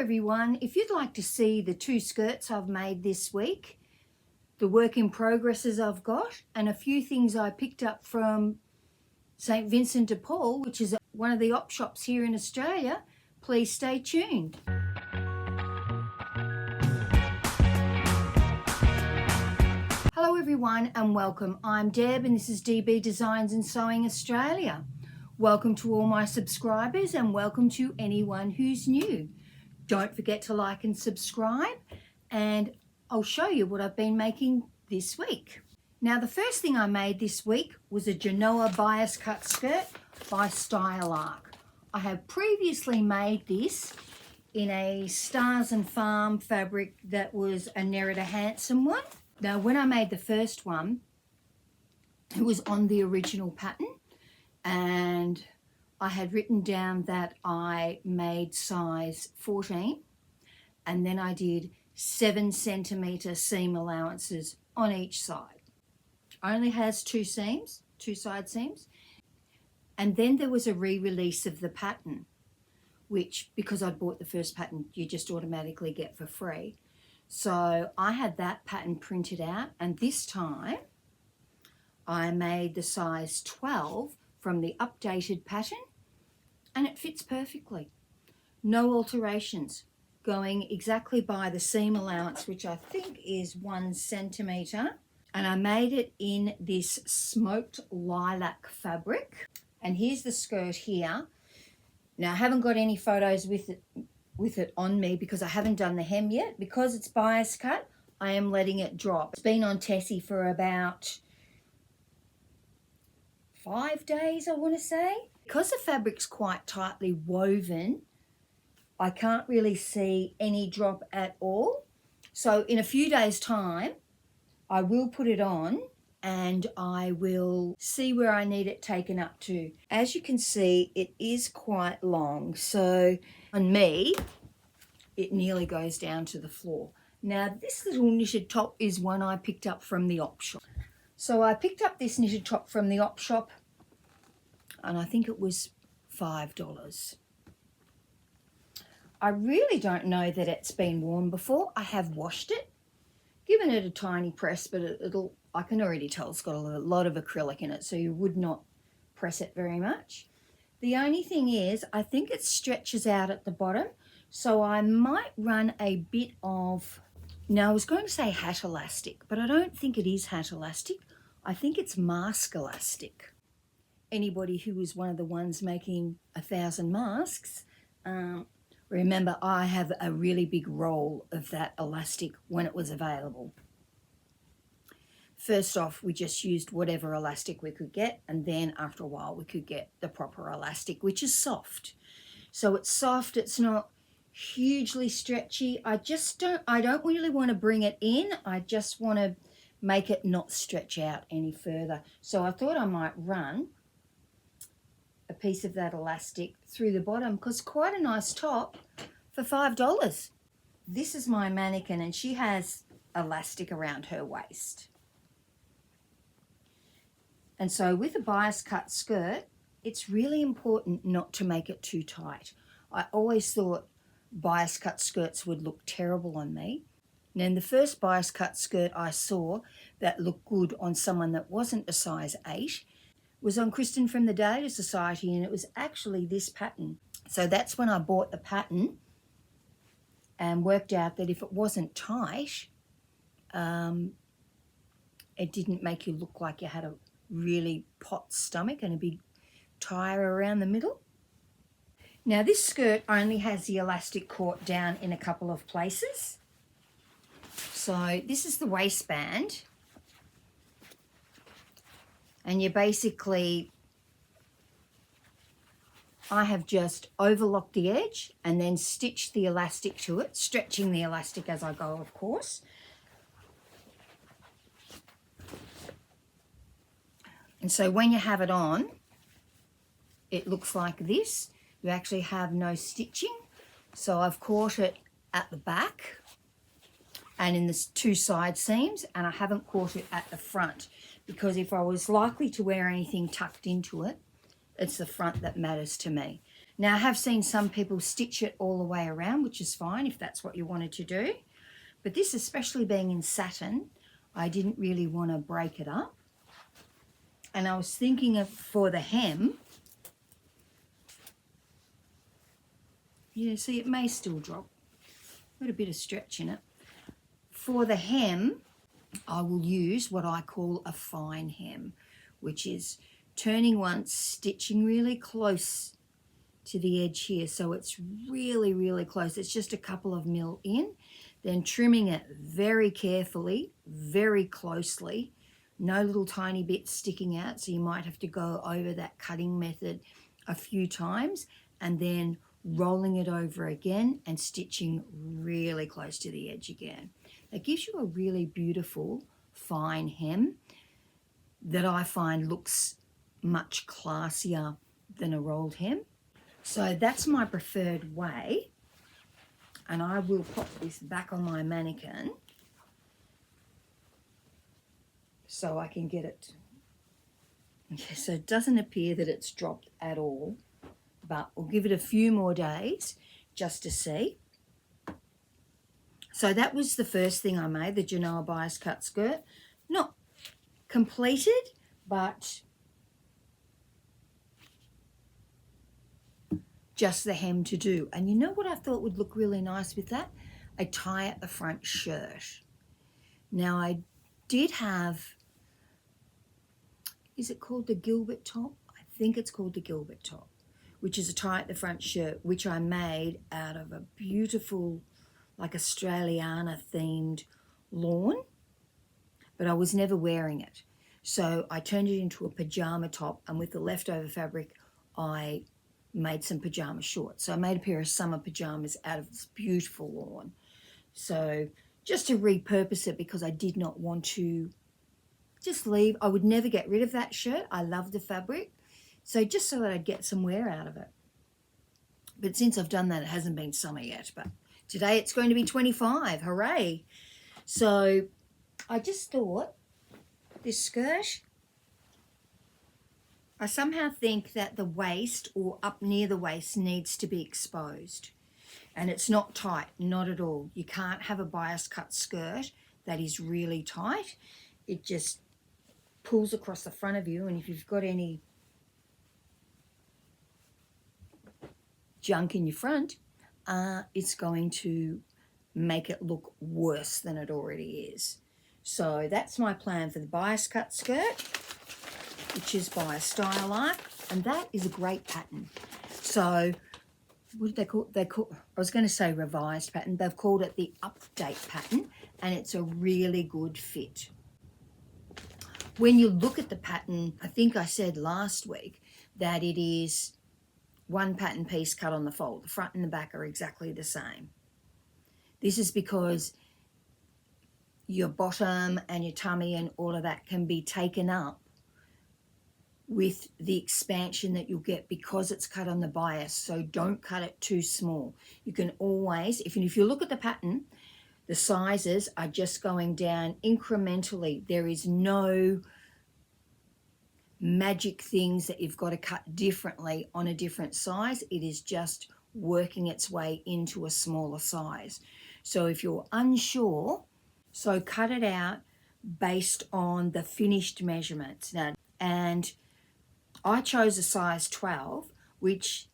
everyone, if you'd like to see the 2 skirts I've made this week, the work in progresses I've got, and a few things I picked up from St. Vincent de Paul, which is one of the op shops here in Australia, please stay tuned. Hello everyone and welcome. I'm Deb and this is DB Designs and Sewing Australia. Welcome to all my subscribers and welcome to anyone who's new. Don't forget to like and subscribe, and I'll show you what I've been making this week. Now the first thing I made this week was a Genoa Bias Cut skirt by Style Arc. I have previously made this in a Stars and Farm fabric that was a Nerida Handsome one. Now when I made the first one, it was on the original pattern, and I had written down that I made size 14, and then I did 7 centimetre seam allowances on each side. Only has 2 seams, 2 side seams. And then there was a re-release of the pattern, which, because I'd bought the first pattern, you just automatically get for free. So I had that pattern printed out, and this time I made the size 12 from the updated pattern, and it fits perfectly. No alterations, going exactly by the seam allowance, which I think is 1 centimetre. And I made it in this smoked lilac fabric. And here's the skirt here. Now I haven't got any photos with it on me because I haven't done the hem yet. Because it's bias cut, I am letting it drop. It's been on Tessie for about 5 days, I want to say. Because the fabric's quite tightly woven, I can't really see any drop at all. So in a few days' time, I will put it on and I will see where I need it taken up to. As you can see, it is quite long. So on me, it nearly goes down to the floor. Now this little knitted top is one I picked up from the op shop. So I picked up this knitted top from the op shop, and I think it was $5. I really don't know that it's been worn before. I have washed it, given it a tiny press, but I can already tell it's got a lot of acrylic in it, so you would not press it very much. The only thing is, I think it stretches out at the bottom, so I might run a bit of, now I was going to say hat elastic, but I don't think it is hat elastic. I think it's mask elastic. Anybody who was one of the ones making 1,000 masks, remember I have a really big roll of that elastic when it was available. First off, we just used whatever elastic we could get, and then after a while we could get the proper elastic, which is soft. So it's soft, it's not hugely stretchy. I don't really want to bring it in. I just want to make it not stretch out any further. So I thought I might run a piece of that elastic through the bottom, because quite a nice top for $5. This is my mannequin and she has elastic around her waist. And so with a bias cut skirt, it's really important not to make it too tight. I always thought bias cut skirts would look terrible on me. And then the first bias cut skirt I saw that looked good on someone that wasn't a size 8 was on Kristen from the Dahlia Sewciety, and it was actually this pattern. So that's when I bought the pattern and worked out that if it wasn't tight, it didn't make you look like you had a really pot stomach and a big tire around the middle. Now this skirt only has the elastic caught down in a couple of places. So this is the waistband. And you basically, I have just overlocked the edge and then stitched the elastic to it, stretching the elastic as I go, of course. And so when you have it on, it looks like this. You actually have no stitching. So I've caught it at the back and in the 2 side seams, and I haven't caught it at the front, because if I was likely to wear anything tucked into it, it's the front that matters to me. Now, I have seen some people stitch it all the way around, which is fine if that's what you wanted to do. But this, especially being in satin, I didn't really want to break it up. And I was thinking of, for the hem, see, it may still drop. Got a bit of stretch in it. For the hem, I will use what I call a fine hem, which is turning once, stitching really close to the edge here, so it's really, really close. It's just a couple of mil in, then trimming it very carefully, very closely, no little tiny bits sticking out, so you might have to go over that cutting method a few times, and then rolling it over again and stitching really close to the edge again. It gives you a really beautiful fine hem that I find looks much classier than a rolled hem. So that's my preferred way, and I will pop this back on my mannequin so I can get it. Okay, so it doesn't appear that it's dropped at all, but we'll give it a few more days just to see. So that was the first thing I made, the Genoa Bias Cut skirt. Not completed, but just the hem to do. And you know what I thought would look really nice with that? A tie at the front shirt. Now I did have, is it called the Gilbert top? I think it's called the Gilbert top, which is a tie at the front shirt, which I made out of a beautiful, like Australiana themed lawn, but I was never wearing it. So I turned it into a pajama top, and with the leftover fabric, I made some pajama shorts. So I made a pair of summer pajamas out of this beautiful lawn. So just to repurpose it, because I did not want to just leave. I would never get rid of that shirt. I love the fabric. So just so that I'd get some wear out of it. But since I've done that, it hasn't been summer yet. But today it's going to be 25. Hooray. So I just thought this skirt, I somehow think that the waist, or up near the waist, needs to be exposed. And it's not tight, not at all. You can't have a bias cut skirt that is really tight. It just pulls across the front of you, and if you've got any junk in your front, it's going to make it look worse than it already is. So that's my plan for the bias cut skirt, which is by Style Arc, and that is a great pattern. So what did they call it? I was going to say revised pattern. They've called it the update pattern, and it's a really good fit. When you look at the pattern, I think I said last week that it is one pattern piece cut on the fold. The front and the back are exactly the same. This is because your bottom and your tummy and all of that can be taken up with the expansion that you'll get because it's cut on the bias. So don't cut it too small. You can always, if you look at the pattern, the sizes are just going down incrementally. There is no magic things that you've got to cut differently on a different size. It is just working its way into a smaller size. So if you're unsure, so cut it out based on the finished measurements. Now, and I chose a size 12, which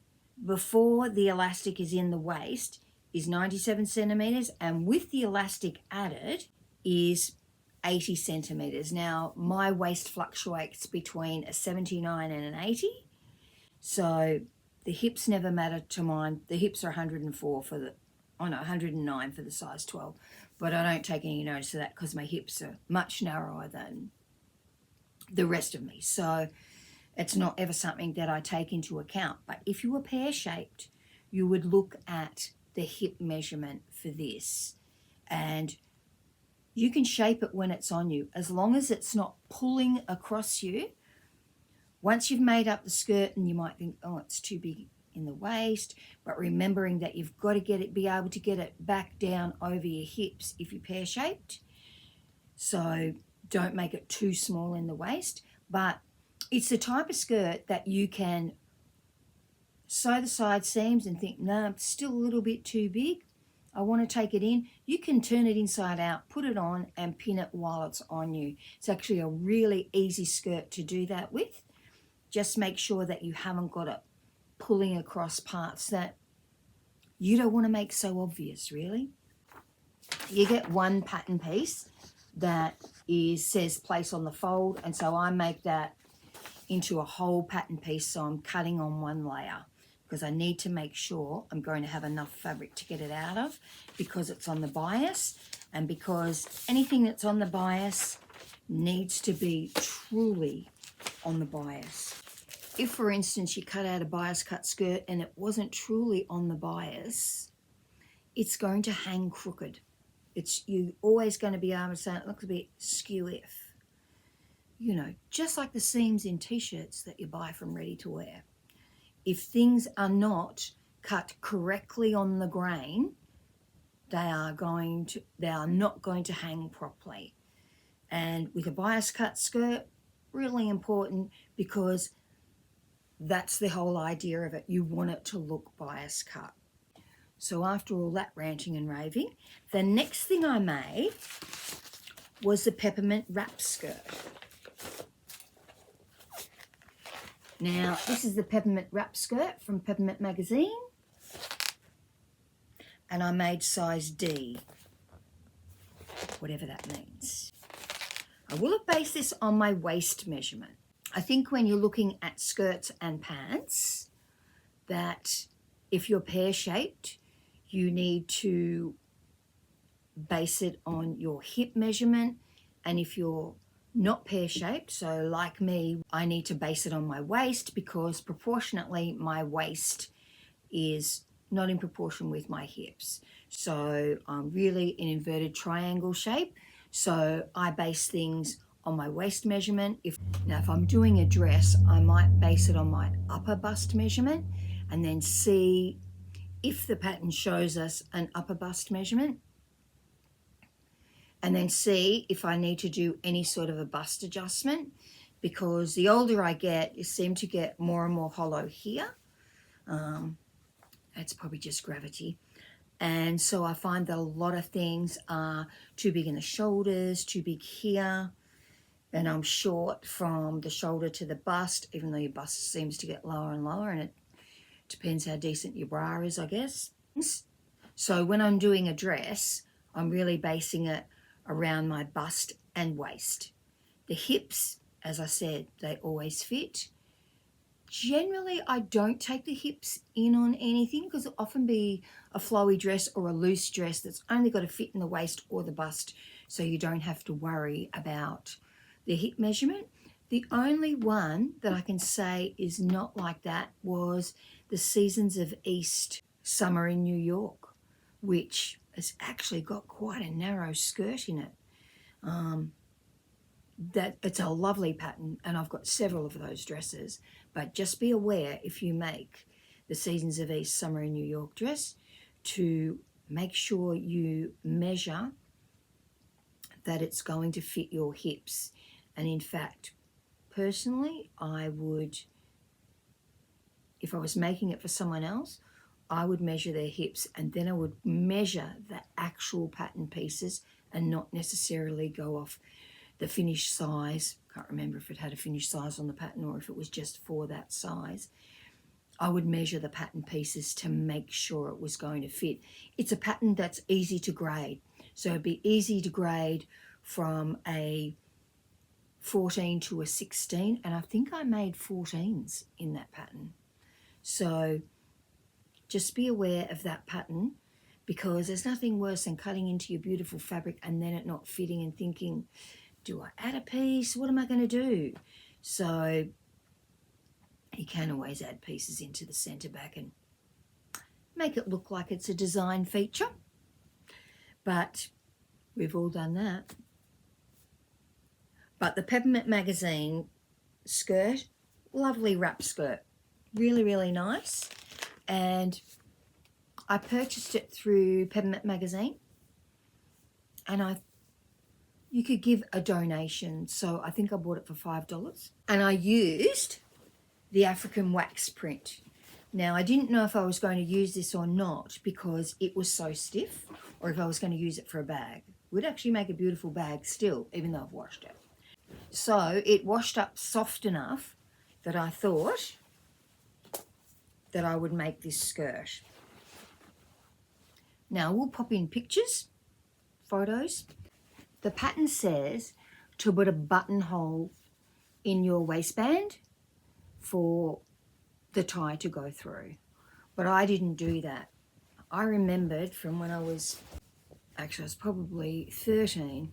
before the elastic is in the waist is 97 centimeters, and with the elastic added is 80 centimeters. Now, my waist fluctuates between a 79 and an 80, so the hips never matter to mine. The hips are 104 for the, 109 for the size 12, but I don't take any notice of that because my hips are much narrower than the rest of me. So it's not ever something that I take into account. But if you were pear-shaped, you would look at the hip measurement for this, and you can shape it when it's on you, as long as it's not pulling across you. Once you've made up the skirt, and you might think, oh, it's too big in the waist, but remembering that you've got to be able to get it back down over your hips if you're pear-shaped. So don't make it too small in the waist, but it's the type of skirt that you can sew the side seams and think, no, it's still a little bit too big, I want to take it in, you can turn it inside out, put it on and pin it while it's on you. It's actually a really easy skirt to do that with. Just make sure that you haven't got it pulling across parts that you don't want to make so obvious, really. You get one pattern piece that says place on the fold, and so I make that into a whole pattern piece, so I'm cutting on one layer because I need to make sure I'm going to have enough fabric to get it out of, because it's on the bias, and because anything that's on the bias needs to be truly on the bias. If, for instance, you cut out a bias cut skirt and it wasn't truly on the bias, it's going to hang crooked. You're always going to be able to say it looks a bit skew-if. You know, just like the seams in t-shirts that you buy from ready to wear. If things are not cut correctly on the grain, they are not going to hang properly. And with a bias cut skirt, really important, because that's the whole idea of it. You want it to look bias cut. So after all that ranting and raving, the next thing I made was the Peppermint Wrap Skirt. Now, this is the Peppermint Wrap Skirt from Peppermint Magazine, and I made size D, whatever that means. I will have based this on my waist measurement. I think when you're looking at skirts and pants, that if you're pear-shaped, you need to base it on your hip measurement, and if you're not pear-shaped, so like me, I need to base it on my waist, because proportionately my waist is not in proportion with my hips. So I'm really an inverted triangle shape, so I base things on my waist measurement. Now if I'm doing a dress, I might base it on my upper bust measurement and then see if the pattern shows us an upper bust measurement, and then see if I need to do any sort of a bust adjustment, because the older I get, you seem to get more and more hollow here. It's probably just gravity. And so I find that a lot of things are too big in the shoulders, too big here, and I'm short from the shoulder to the bust, even though your bust seems to get lower and lower, and it depends how decent your bra is, I guess. So when I'm doing a dress, I'm really basing it around my bust and waist. The hips, as I said, they always fit. Generally, I don't take the hips in on anything, because it'll often be a flowy dress or a loose dress that's only got to fit in the waist or the bust, so you don't have to worry about the hip measurement. The only one that I can say is not like that was the Seasons of East Summer in New York, which has actually got quite a narrow skirt in it. That it's a lovely pattern, and I've got several of those dresses, but just be aware if you make the Seasons of East Summer in New York dress to make sure you measure that it's going to fit your hips. And in fact, personally, I would, if I was making it for someone else, I would measure their hips, and then I would measure the actual pattern pieces and not necessarily go off the finished size. Can't remember if it had a finished size on the pattern or if it was just for that size. I would measure the pattern pieces to make sure it was going to fit. It's a pattern that's easy to grade. So it'd be easy to grade from a 14 to a 16, and I think I made 14s in that pattern. So just be aware of that pattern, because there's nothing worse than cutting into your beautiful fabric and then it not fitting and thinking, do I add a piece? What am I going to do? So you can always add pieces into the centre back and make it look like it's a design feature. But we've all done that. But the Peppermint Magazine skirt, lovely wrap skirt. Really, really nice. And I purchased it through Peppermint Magazine, and you could give a donation, so I think I bought it for $5. And I used the African wax print, Now, I didn't know if I was going to use this or not because it was so stiff, or if I was going to use it for a bag. It would actually make a beautiful bag still, even though I've washed it. So it washed up soft enough that I thought that I would make this skirt. Now, we'll pop in pictures, photos. The pattern says to put a buttonhole in your waistband for the tie to go through, but I didn't do that. I remembered from when I was probably 13,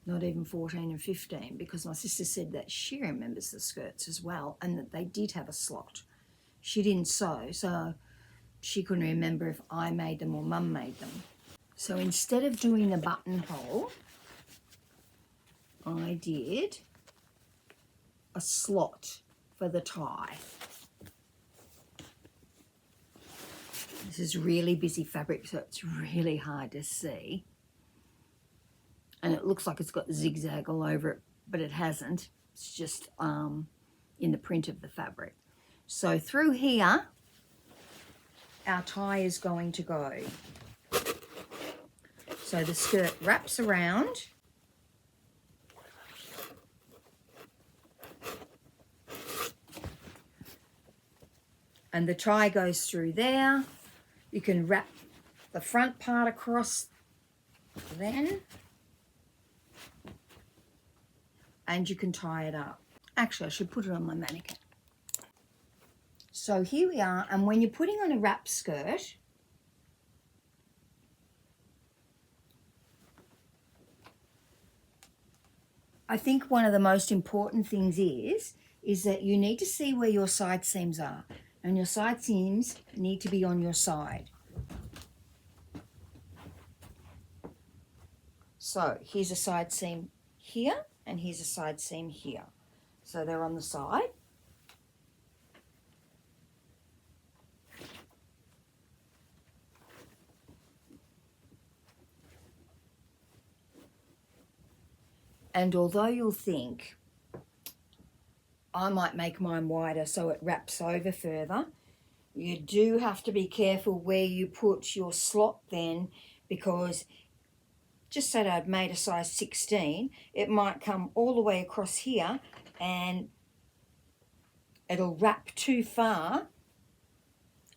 not even 14 and 15, because my sister said that she remembers the skirts as well and that they did have a slot. She didn't sew, so she couldn't remember if I made them or Mum made them. So instead of doing the buttonhole, I did a slot for the tie. This is really busy fabric, so it's really hard to see. And it looks like it's got zigzag all over it, but it hasn't. It's just in the print of the fabric. So through here, our tie is going to go. So the skirt wraps around. And the tie goes through there. You can wrap the front part across then. And you can tie it up. Actually, I should put it on my mannequin. So here we are. And when you're putting on a wrap skirt, I think one of the most important things is that you need to see where your side seams are. And your side seams need to be on your side. So here's a side seam here, and here's a side seam here. So they're on the side. And although you'll think, I might make mine wider so it wraps over further, you do have to be careful where you put your slot then, because just say that I'd made a size 16, it might come all the way across here and it'll wrap too far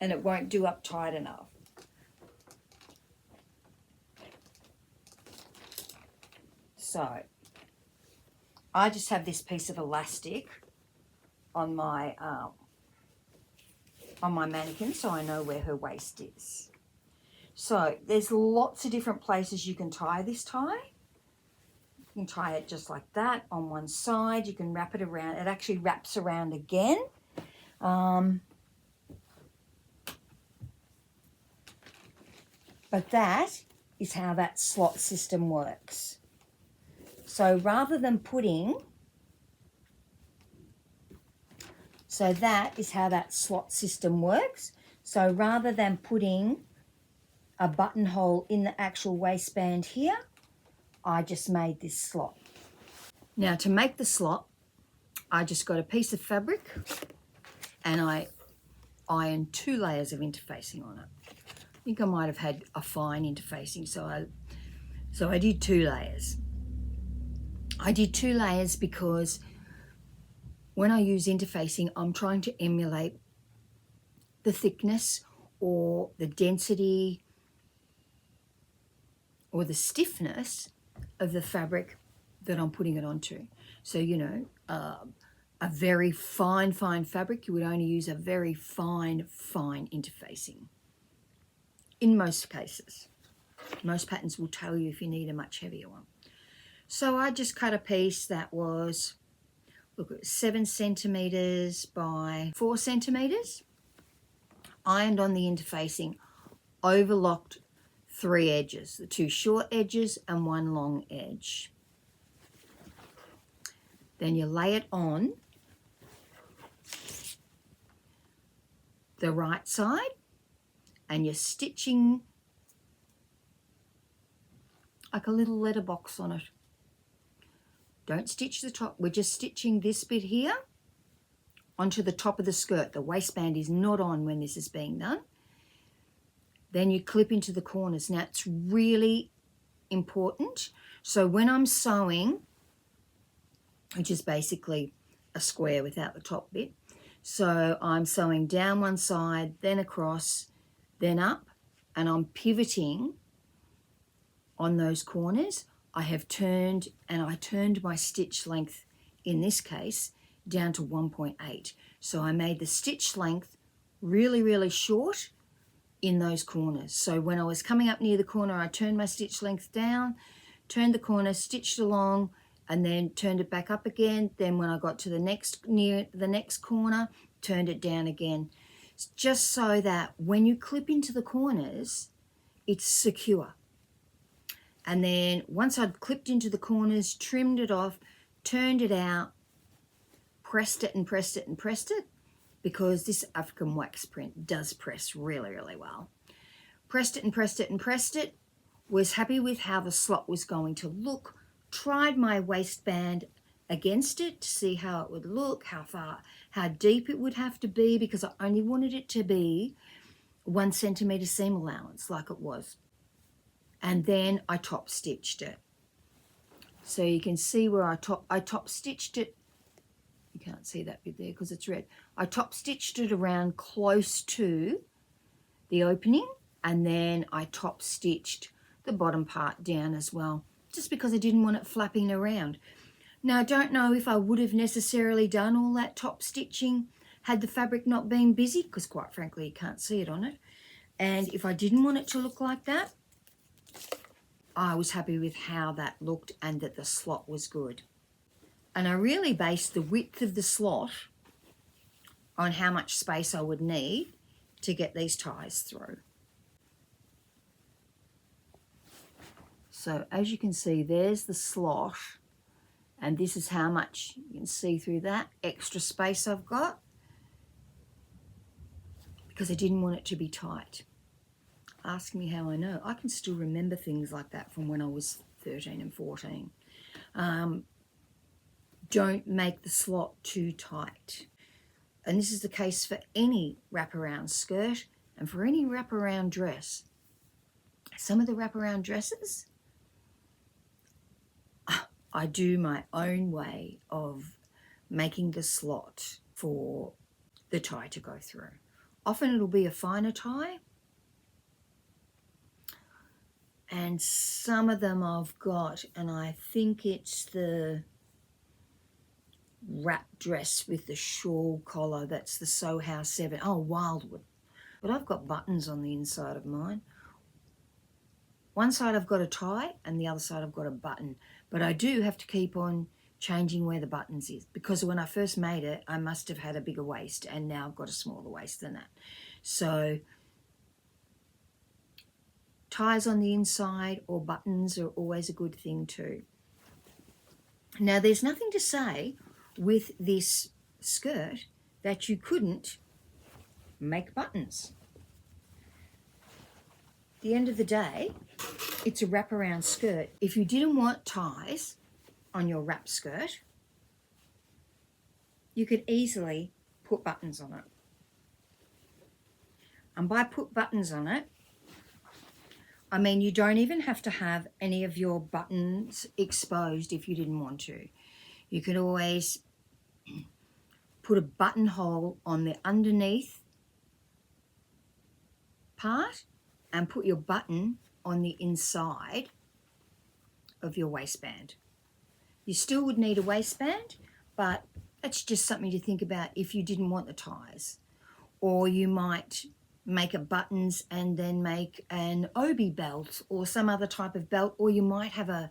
and it won't do up tight enough. So I just have this piece of elastic on my mannequin, so I know where her waist is. So there's lots of different places you can tie this tie. You can tie it just like that on one side. You can wrap it around. It actually wraps around again. But that is how that slot system works. So rather than putting, so that is how that slot system works. So rather than putting a buttonhole in the actual waistband here, I just made this slot. Now to make the slot, I just got a piece of fabric and I ironed 2 layers of interfacing on it. I think I might have had a fine interfacing, so I did 2 layers. I did 2 layers because when I use interfacing, I'm trying to emulate the thickness or the density or the stiffness of the fabric that I'm putting it onto. So, you know, a very fine fabric, you would only use a very fine interfacing. In most cases. Most patterns will tell you if you need a much heavier one. So I just cut a piece that was, look, 7 centimeters by 4 centimeters. Ironed on the interfacing, overlocked 3 edges, the 2 short edges and 1 long edge. Then you lay it on the right side and you're stitching like a little letterbox on it. Don't stitch the top, we're just stitching this bit here onto the top of the skirt. The waistband is not on when this is being done. Then you clip into the corners. Now it's really important. So when I'm sewing, which is basically a square without the top bit, so I'm sewing down one side, then across, then up, and I'm pivoting on those corners. I have turned, and I turned my stitch length in this case down to 1.8. So I made the stitch length really, really short in those corners. So when I was coming up near the corner, I turned my stitch length down, turned the corner, stitched along, and then turned it back up again. Then when I got to the next, near the next corner, turned it down again, just so that when you clip into the corners, it's secure. And then once I'd clipped into the corners, trimmed it off, turned it out, pressed it and pressed it and pressed it, because this African wax print does press really, really well. Pressed it and pressed it and pressed it, was happy with how the slot was going to look, tried my waistband against it to see how it would look, how far, how deep it would have to be, because I only wanted it to be 1 centimetre seam allowance like it was. And then I top stitched it. So you can see where I top stitched it. You can't see that bit there because it's red. I top stitched it around close to the opening, and then I top stitched the bottom part down as well, just because I didn't want it flapping around. Now I don't know if I would have necessarily done all that top stitching had the fabric not been busy, because quite frankly you can't see it on it. And if I didn't want it to look like that, I was happy with how that looked and that the slot was good. And I really based the width of the slot on how much space I would need to get these ties through. So as you can see, there's the slot, and this is how much you can see through that extra space I've got, because I didn't want it to be tight. Ask me how I know. I can still remember things like that from when I was 13 and 14. Don't make the slot too tight. And this is the case for any wraparound skirt and for any wraparound dress. Some of the wraparound dresses, I do my own way of making the slot for the tie to go through. Often it'll be a finer tie, and some of them I've got, and I think it's the wrap dress with the shawl collar, that's the Soho House 7, Wildwood. But I've got buttons on the inside of mine. One side I've got a tie and the other side I've got a button, but I do have to keep on changing where the buttons is, because when I first made it I must have had a bigger waist, and now I've got a smaller waist than that. So ties on the inside or buttons are always a good thing too. Now there's nothing to say with this skirt that you couldn't make buttons. At the end of the day, it's a wraparound skirt. If you didn't want ties on your wrap skirt, you could easily put buttons on it. And by put buttons on it, I mean you don't even have to have any of your buttons exposed if you didn't want to. You could always put a buttonhole on the underneath part and put your button on the inside of your waistband. You still would need a waistband, but that's just something to think about if you didn't want the ties. Or you might make a buttons and then make an obi belt or some other type of belt, or you might have a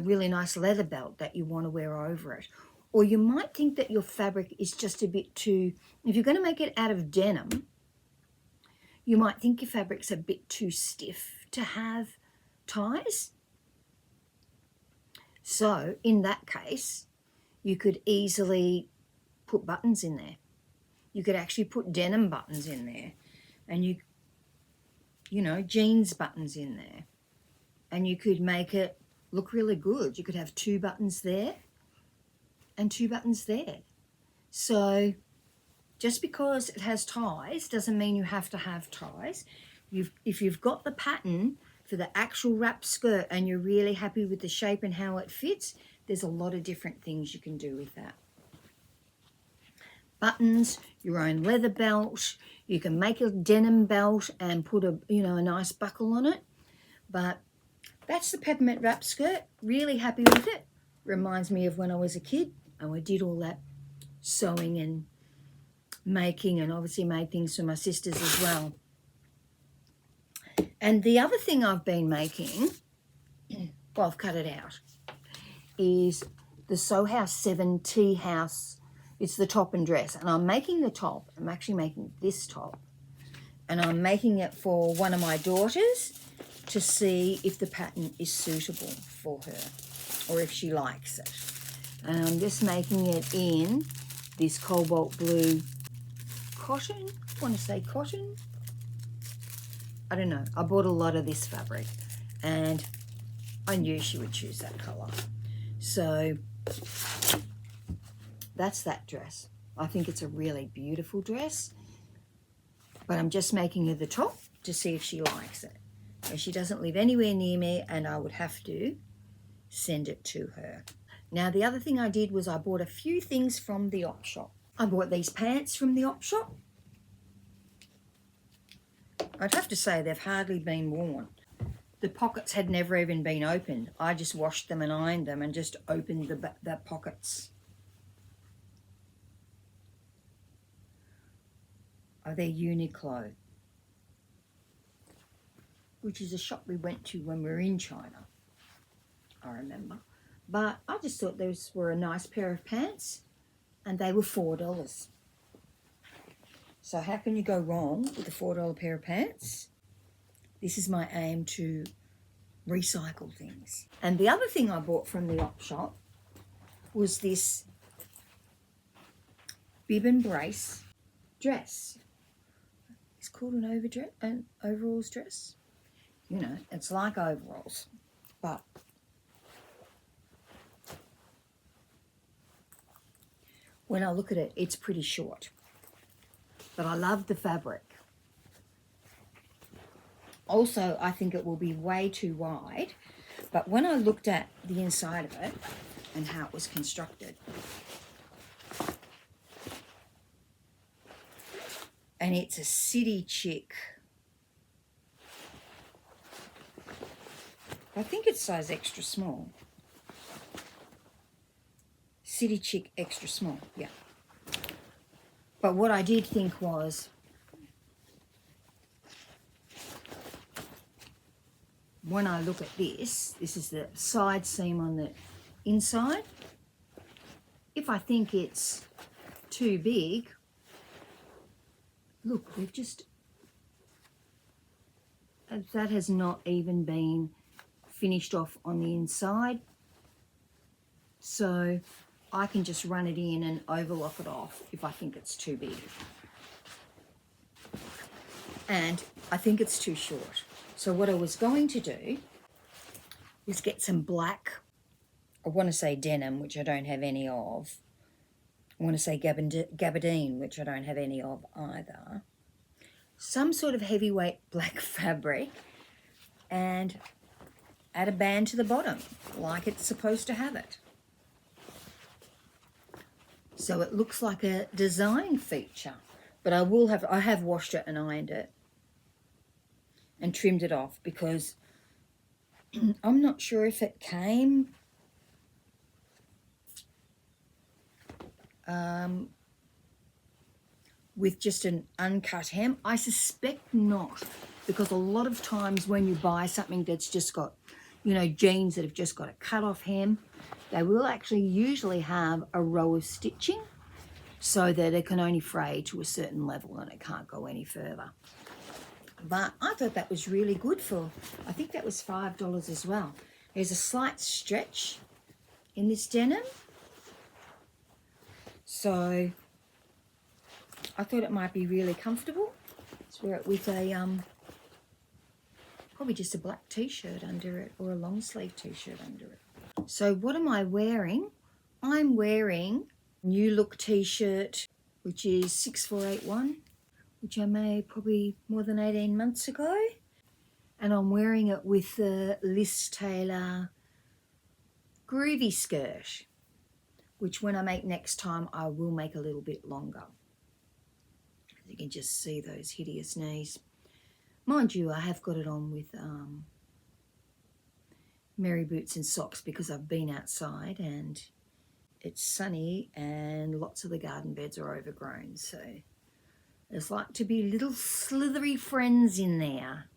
really nice leather belt that you want to wear over it. Or you might think that your fabric is just a bit too, if you're going to make it out of denim, you might think your fabric's a bit too stiff to have ties. So in that case, you could easily put buttons in there. You could actually put denim buttons in there, and you know, jeans buttons in there, and you could make it look really good. You could have 2 buttons there and 2 buttons there. So Just because it has ties doesn't mean you have to have ties. If you've got the pattern for the actual wrap skirt and you're really happy with the shape and how it fits, there's a lot of different things you can do with that. Buttons, your own leather belt, you can make a denim belt and put a nice buckle on it. But that's the Peppermint Wrap Skirt. Really happy with it. Reminds me of when I was a kid and I did all that sewing and making, and obviously made things for my sisters as well. And the other thing I've been making, well, I've cut it out, is the Sew House 7 Tea House. It's the top and dress, and I'm making the top. I'm actually making this top, and I'm making it for one of my daughters to see if the pattern is suitable for her or if she likes it. And I'm just making it in this cobalt blue cotton. I want to say cotton. I don't know. I bought a lot of this fabric and I knew she would choose that colour. So that's that dress. I think it's a really beautiful dress, but I'm just making her the top to see if she likes it. And she doesn't live anywhere near me and I would have to send it to her. Now, the other thing I did was I bought a few things from the op shop. I bought these pants from the op shop. I'd have to say they've hardly been worn. The pockets had never even been opened. I just washed them and ironed them and just opened the pockets. Oh, they're Uniqlo, which is a shop we went to when we were in China, I remember. But I just thought those were a nice pair of pants and they were $4. So how can you go wrong with a $4 pair of pants? This is my aim to recycle things. And the other thing I bought from the op shop was this bib and brace dress. It's called an overalls dress. You know, it's like overalls, but when I look at it, it's pretty short. But I love the fabric. Also, I think it will be way too wide. But when I looked at the inside of it and how it was constructed, and it's a city chic. I think it's size extra small. City chic extra small, yeah. But what I did think was, when I look at this is the side seam on the inside. If I think it's too big, look, they've just, that has not even been finished off on the inside. So I can just run it in and overlock it off if I think it's too big. And I think it's too short. So what I was going to do is get some black, I want to say denim, which I don't have any of. I want to say gabardine, which I don't have any of either. Some sort of heavyweight black fabric and add a band to the bottom like it's supposed to have it. So it looks like a design feature, but I have washed it and ironed it and trimmed it off because I'm not sure if it came with just an uncut hem. I suspect not, because a lot of times when you buy something that's just got, you know, jeans that have just got a cut off hem, they will actually usually have a row of stitching so that it can only fray to a certain level and it can't go any further. But I thought that was really good for, I think that was $5 as well. There's a slight stretch in this denim. So I thought it might be really comfortable. Let's wear it with a, probably just a black t-shirt under it or a long sleeve t-shirt under it. So what am I wearing? I'm wearing New Look t-shirt which is 6481, which I made probably more than 18 months ago. And I'm wearing it with the Liz Taylor Groovy skirt, which when I make next time, I will make a little bit longer. You can just see those hideous knees. Mind you, I have got it on with Mary boots and socks because I've been outside and it's sunny and lots of the garden beds are overgrown. So there's like to be little slithery friends in there,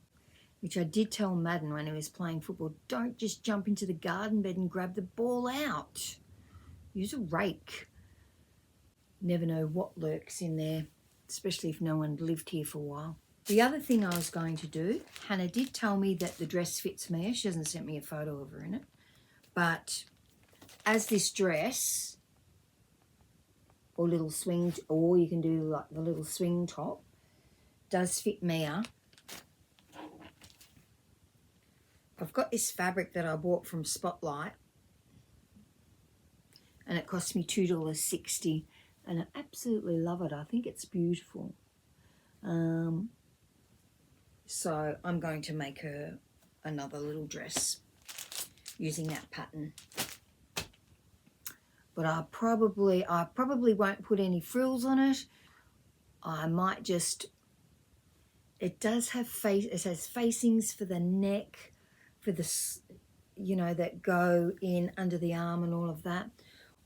which I did tell Madden when he was playing football, don't just jump into the garden bed and grab the ball out. Use a rake. Never know what lurks in there, especially if no one lived here for a while. The other thing I was going to do, Hannah did tell me that the dress fits me. She hasn't sent me a photo of her in it. But as this dress, or little swing, or you can do like the little swing top, does fit Mia. I've got this fabric that I bought from Spotlight, and it cost me $2.60, and I absolutely love it. I think it's beautiful. So I'm going to make her another little dress using that pattern. But I probably won't put any frills on it. I might just, it does have it has facings for the neck, for the, you know, that go in under the arm and all of that.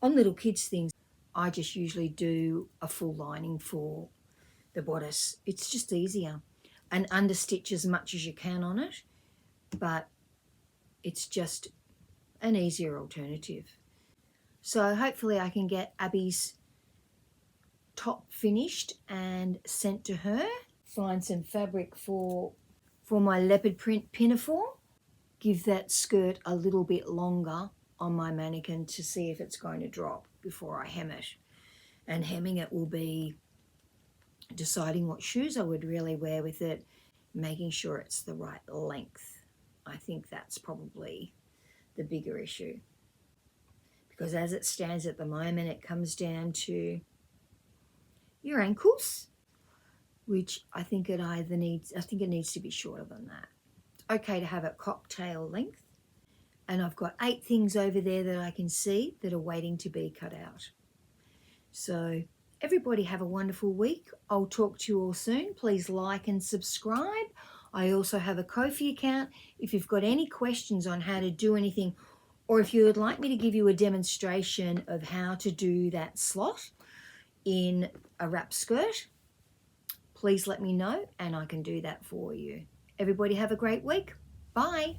On little kids things, I just usually do a full lining for the bodice. It's just easier, and understitch as much as you can on it, but it's just an easier alternative. So hopefully I can get Abby's top finished and sent to her. Find some fabric for my leopard print pinafore. Give that skirt a little bit longer on my mannequin to see if it's going to drop before I hem it. And hemming it will be deciding what shoes I would really wear with it, making sure it's the right length. I think that's probably the bigger issue. Because as it stands at the moment, it comes down to your ankles, which I think it needs to be shorter than that. It's okay to have it cocktail length. And I've got 8 things over there that I can see that are waiting to be cut out. So everybody have a wonderful week. I'll talk to you all soon. Please like and subscribe. I also have a Ko-fi account. If you've got any questions on how to do anything, or if you would like me to give you a demonstration of how to do that slot in a wrap skirt, please let me know and I can do that for you. Everybody have a great week. Bye.